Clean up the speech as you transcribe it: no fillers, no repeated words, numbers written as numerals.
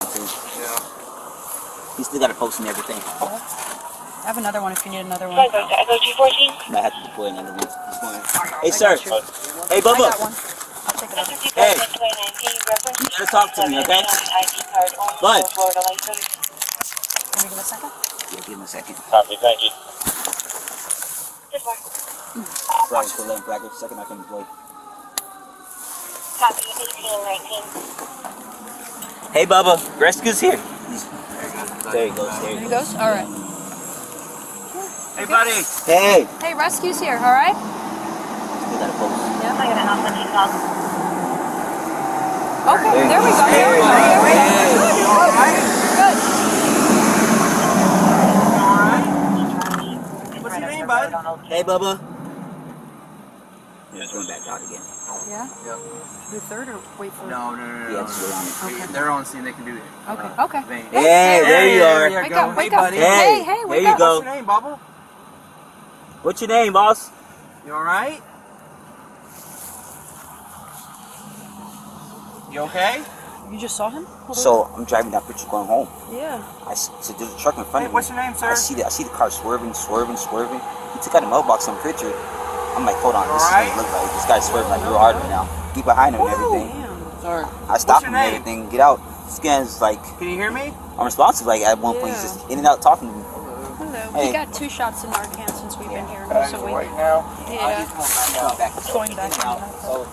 Yeah. He still got a post and everything. I have another one if you need another one. Echo 214. Might have to deploy another one. Hey, sir. Hey, I Bubba. got one. I'll take it up. Hey. You gotta talk to me, okay? Bud. Can we give a second? Yeah, give him a second. Copy, thank you. Right, so let him flag it. Second, I can deploy. Copy 1819. Hey, Bubba. Rescue's here. There he goes. There There he he goes. goes? Alright. Hey, buddy. Hey. Hey, rescue's here, alright? Still got a post. Yep. I got an offensive call. Okay, there we go. There we go. Good. What's your name, bud? Hey, Bubba. He's going back out again. Yeah? Yep. Do third or wait for No. Yeah, just wait on it. Okay. They're on scene. They can do it. Okay. Okay. Vein. Hey, there you are. There Wake go. up, wake Hey, up. buddy. Hey, Hey, there wake you up. go. What's your name, Bubba? What's your name, boss? You alright? You okay? You just saw him? Hold on. So I'm driving that picture going home. Yeah. So there's a truck in front Hey, of me. what's your name, sir? I see the car swerving. He took out the mailbox on the picture. I'm like, hold on, this Alright. doesn't look right. This guy's swerving like real hard right now. Get behind him and everything. Damn. Sorry. I stopped your him and name? everything. Get out. This guy's like Can you hear me? unresponsive. Like at one point, he's just in and out talking to me. Hello. Hey. We got 2 shots in Narcan since we've been here. So we, Right now. yeah. Back. Going back. In and out. So